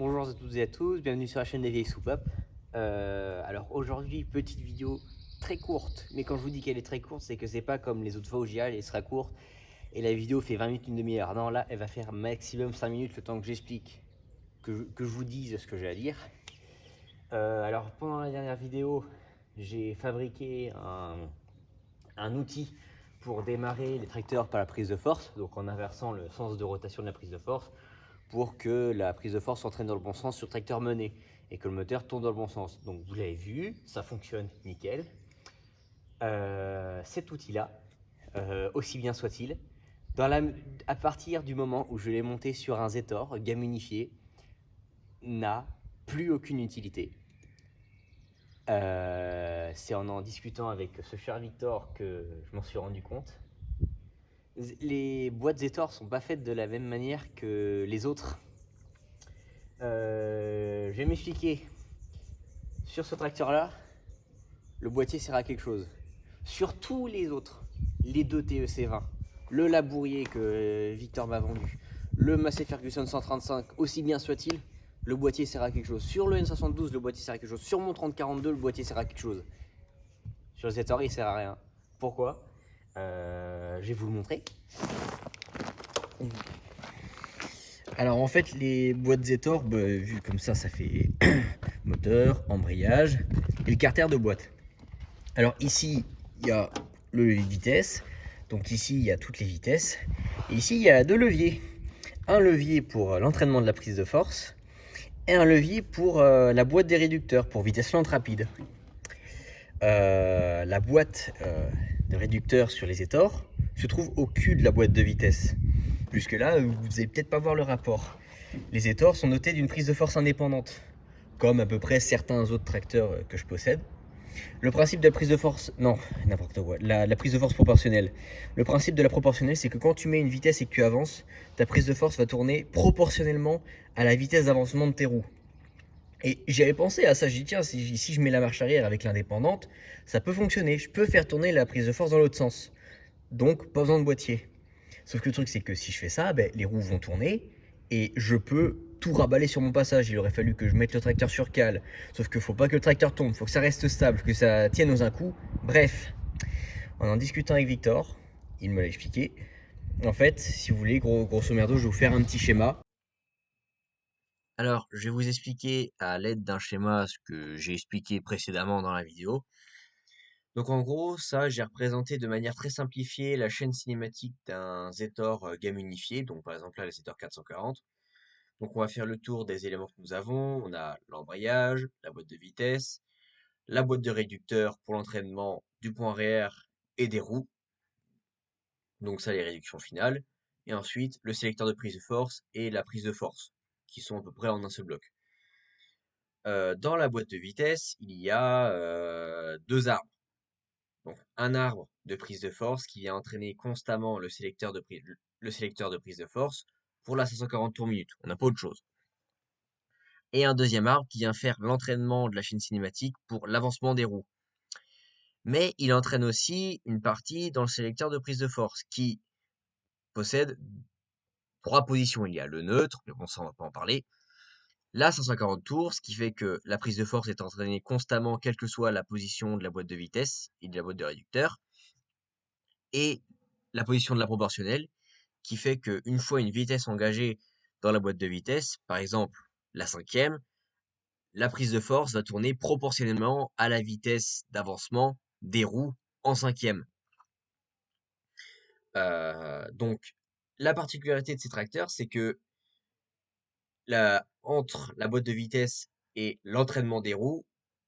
Bonjour à toutes et à tous, bienvenue sur la chaîne des vieilles soupapes. Alors aujourd'hui, petite vidéo très courte, mais quand je vous dis qu'elle est très courte, c'est que c'est pas comme les autres fois où j'y allais, elle sera courte et la vidéo fait 20 minutes, une demi-heure. Non, là, elle va faire maximum 5 minutes le temps que j'explique, que je vous dise ce que j'ai à dire. Alors pendant la dernière vidéo, j'ai fabriqué un outil pour démarrer les tracteurs par la prise de force, donc en inversant le sens de rotation de la prise de force, pour que la prise de force s'entraîne dans le bon sens sur le tracteur mené et que le moteur tourne dans le bon sens. Donc vous l'avez vu, ça fonctionne nickel. Cet outil-là, aussi bien soit-il, à partir du moment où je l'ai monté sur un Zetor gamme unifiée, n'a plus aucune utilité. C'est en discutant avec ce cher Victor que je m'en suis rendu compte. Les boîtes Zetor sont pas faites de la même manière que les autres. Je vais m'expliquer. Sur ce tracteur-là, le boîtier sert à quelque chose. Sur tous les autres, les deux TEC20, le labourier que Victor m'a vendu, le Massey Ferguson 135, aussi bien soit-il, le boîtier sert à quelque chose. Sur le N72, le boîtier sert à quelque chose. Sur mon 3042, le boîtier sert à quelque chose. Sur le Zetor, il sert à rien. Pourquoi Je vais vous le montrer. Alors en fait, les boîtes Zetor, vu comme ça fait moteur, embrayage et le carter de boîte. Alors ici, il y a le levier de vitesse. Donc ici, il y a toutes les vitesses. Et ici, il y a deux leviers. Un levier pour l'entraînement de la prise de force et un levier pour la boîte des réducteurs, pour vitesse lente rapide. La boîte de réducteurs sur les Zetor se trouve au cul de la boîte de vitesse. Jusque là, vous n'allez peut-être pas voir le rapport. Les Zetor sont dotés d'une prise de force indépendante, comme à peu près certains autres tracteurs que je possède. Le principe de la prise de force, non, n'importe quoi, la prise de force proportionnelle. Le principe de la proportionnelle, c'est que quand tu mets une vitesse et que tu avances, ta prise de force va tourner proportionnellement à la vitesse d'avancement de tes roues. Et j'avais pensé à ça, j'ai dit tiens, si je mets la marche arrière avec l'indépendante, ça peut fonctionner, je peux faire tourner la prise de force dans l'autre sens. Donc, pas besoin de boîtier. Sauf que le truc, c'est que si je fais ça, les roues vont tourner et je peux tout raballer sur mon passage. Il aurait fallu que je mette le tracteur sur cale. Sauf qu'il faut pas que le tracteur tombe, il faut que ça reste stable, que ça tienne aux un-coup. Bref, en discutant avec Victor, il me l'a expliqué. En fait, si vous voulez, grosso merdo, je vais vous faire un petit schéma. Alors, je vais vous expliquer à l'aide d'un schéma ce que j'ai expliqué précédemment dans la vidéo. Donc en gros, ça, j'ai représenté de manière très simplifiée la chaîne cinématique d'un Zetor gamme unifiée, donc par exemple là le Zetor 440. Donc on va faire le tour des éléments que nous avons. On a l'embrayage, la boîte de vitesse, la boîte de réducteur pour l'entraînement du point arrière et des roues. Donc ça, les réductions finales. Et ensuite, le sélecteur de prise de force et la prise de force, qui sont à peu près en un seul bloc. Dans la boîte de vitesse, il y a deux arbres. Donc un arbre de prise de force qui vient entraîner constamment le sélecteur de prise de force pour la 540 tours minute. On n'a pas autre chose. Et un deuxième arbre qui vient faire l'entraînement de la chaîne cinématique pour l'avancement des roues. Mais il entraîne aussi une partie dans le sélecteur de prise de force qui possède trois positions. Il y a le neutre, mais bon, ça on va pas en parler. La 140 tours, ce qui fait que la prise de force est entraînée constamment, quelle que soit la position de la boîte de vitesse et de la boîte de réducteur. Et la position de la proportionnelle, qui fait qu'une fois une vitesse engagée dans la boîte de vitesse, par exemple la cinquième, la prise de force va tourner proportionnellement à la vitesse d'avancement des roues en cinquième. Donc, la particularité de ces tracteurs, c'est que entre la boîte de vitesse et l'entraînement des roues,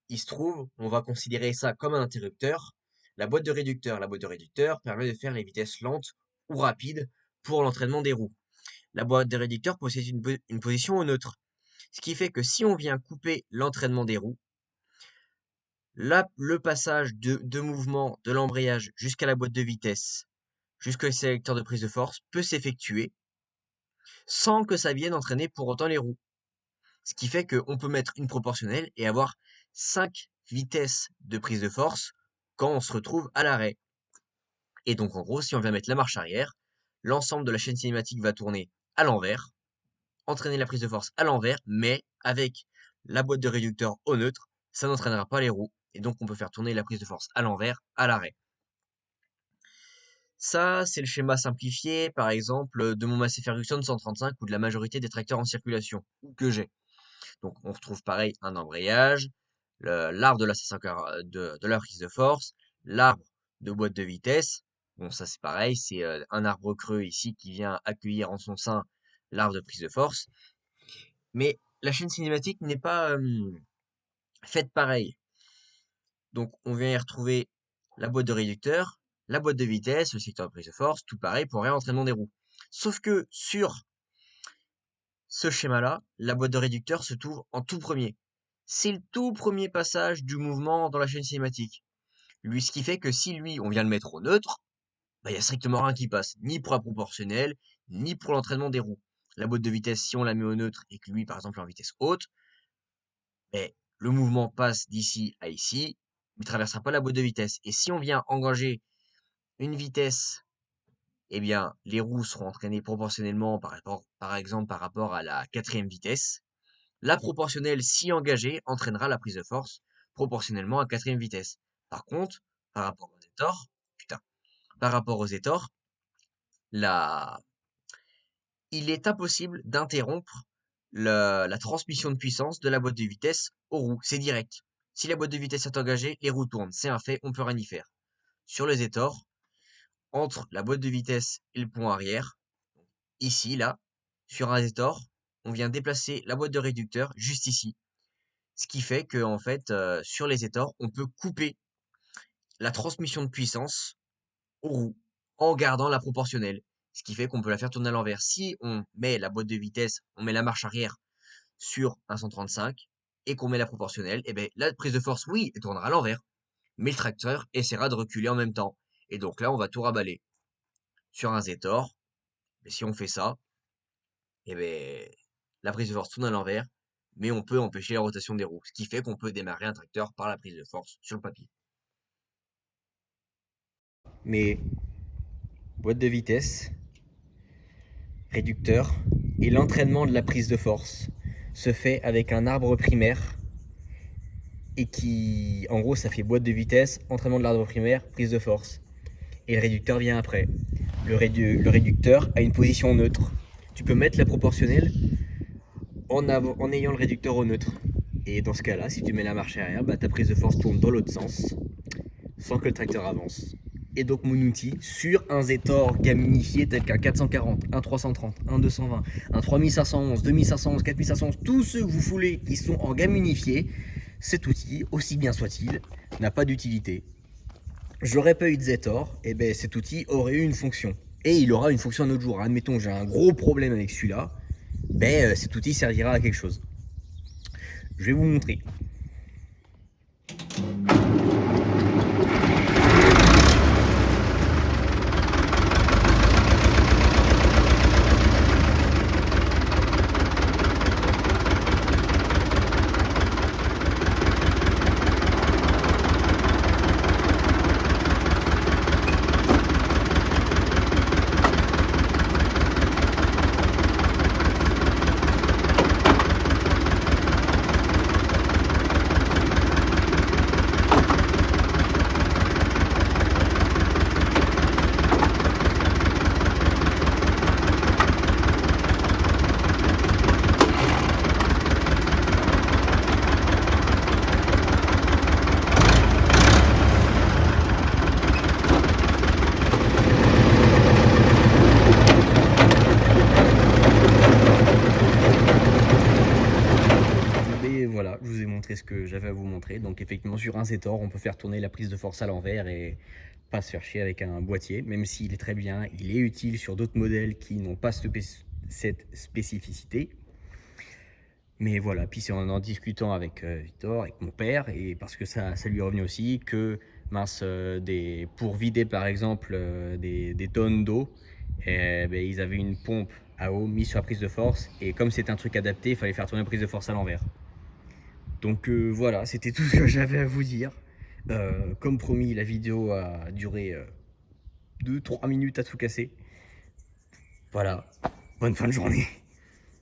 il se trouve, on va considérer ça comme un interrupteur, la boîte de réducteur. La boîte de réducteur permet de faire les vitesses lentes ou rapides pour l'entraînement des roues. La boîte de réducteur possède une position au neutre, ce qui fait que si on vient couper l'entraînement des roues, le passage de mouvement de l'embrayage jusqu'à la boîte de vitesse, jusqu'au sélecteur de prise de force, peut s'effectuer sans que ça vienne entraîner pour autant les roues. Ce qui fait qu'on peut mettre une proportionnelle et avoir 5 vitesses de prise de force quand on se retrouve à l'arrêt. Et donc en gros, si on vient mettre la marche arrière, l'ensemble de la chaîne cinématique va tourner à l'envers. entraîner la prise de force à l'envers, mais avec la boîte de réducteur au neutre, ça n'entraînera pas les roues, et donc on peut faire tourner la prise de force à l'envers, à l'arrêt. Ça, c'est le schéma simplifié, par exemple, de mon Massey Ferguson 135 ou de la majorité des tracteurs en circulation que j'ai. Donc on retrouve pareil un embrayage, l'arbre de de la prise de force, l'arbre de boîte de vitesse. Bon, ça c'est pareil, c'est un arbre creux ici qui vient accueillir en son sein l'arbre de prise de force. Mais la chaîne cinématique n'est pas faite pareil. Donc on vient y retrouver la boîte de réducteur, la boîte de vitesse, le secteur de prise de force, tout pareil pour réentraînement des roues. Sauf que sur ce schéma-là, la boîte de réducteur se trouve en tout premier. C'est le tout premier passage du mouvement dans la chaîne cinématique. Lui, ce qui fait que si lui, on vient le mettre au neutre, bah, il y a strictement rien qui passe, ni pour la proportionnelle, ni pour l'entraînement des roues. La boîte de vitesse, si on la met au neutre et que lui, par exemple, est en vitesse haute, ben, le mouvement passe d'ici à ici, il traversera pas la boîte de vitesse. Et si on vient engager une vitesse, eh bien, les roues seront entraînées proportionnellement par exemple, par rapport à la quatrième vitesse. La proportionnelle, si engagée, entraînera la prise de force proportionnellement à quatrième vitesse. Par contre, par rapport aux étors, putain, par rapport aux étors, la... il est impossible d'interrompre la transmission de puissance de la boîte de vitesse aux roues. C'est direct. Si la boîte de vitesse est engagée, les roues tournent. C'est un fait, on peut rien y faire. Sur les étors, entre la boîte de vitesse et le pont arrière, ici, là, sur un étor, on vient déplacer la boîte de réducteur juste ici. Ce qui fait que, en fait, sur les étors, on peut couper la transmission de puissance aux roues en gardant la proportionnelle. Ce qui fait qu'on peut la faire tourner à l'envers. Si on met la boîte de vitesse, on met la marche arrière sur un 135 et qu'on met la proportionnelle, et ben la prise de force, oui, elle tournera à l'envers, mais le tracteur essaiera de reculer en même temps. Et donc là, on va tout raballer. Sur un Zetor, mais si on fait ça, et ben la prise de force tourne à l'envers, mais on peut empêcher la rotation des roues, ce qui fait qu'on peut démarrer un tracteur par la prise de force sur le papier. Mais boîte de vitesse, réducteur et l'entraînement de la prise de force se fait avec un arbre primaire et qui, en gros, ça fait boîte de vitesse, entraînement de l'arbre primaire, prise de force. Et le réducteur vient après. Le réducteur a une position neutre. Tu peux mettre la proportionnelle en ayant le réducteur au neutre. Et dans ce cas-là, si tu mets la marche arrière, bah, ta prise de force tourne dans l'autre sens, sans que le tracteur avance. Et donc mon outil, sur un Zetor gamme unifié tel qu'un 440, un 330, un 220, un 3511, 2511, 4511, tous ceux que vous voulez qui sont en gamme unifiée, cet outil, aussi bien soit-il, n'a pas d'utilité. J'aurais pas eu de Zetor, et ben cet outil aurait eu une fonction. Et il aura une fonction un autre jour. Admettons j'ai un gros problème avec celui-là, ben cet outil servira à quelque chose. Je vais vous montrer. Et voilà, je vous ai montré ce que j'avais à vous montrer. Donc effectivement, sur un Zetor, on peut faire tourner la prise de force à l'envers et pas se faire chier avec un boîtier, même s'il est très bien, il est utile sur d'autres modèles qui n'ont pas cette spécificité. Mais voilà, puis c'est en discutant avec Victor, avec mon père, et parce que ça lui est revenu aussi, que mince, pour vider par exemple des tonnes d'eau, ben, ils avaient une pompe à eau mise sur la prise de force, et comme c'est un truc adapté, il fallait faire tourner la prise de force à l'envers. Donc voilà, c'était tout ce que j'avais à vous dire. Comme promis, la vidéo a duré 2-3 minutes à tout casser. Voilà, bonne fin de journée.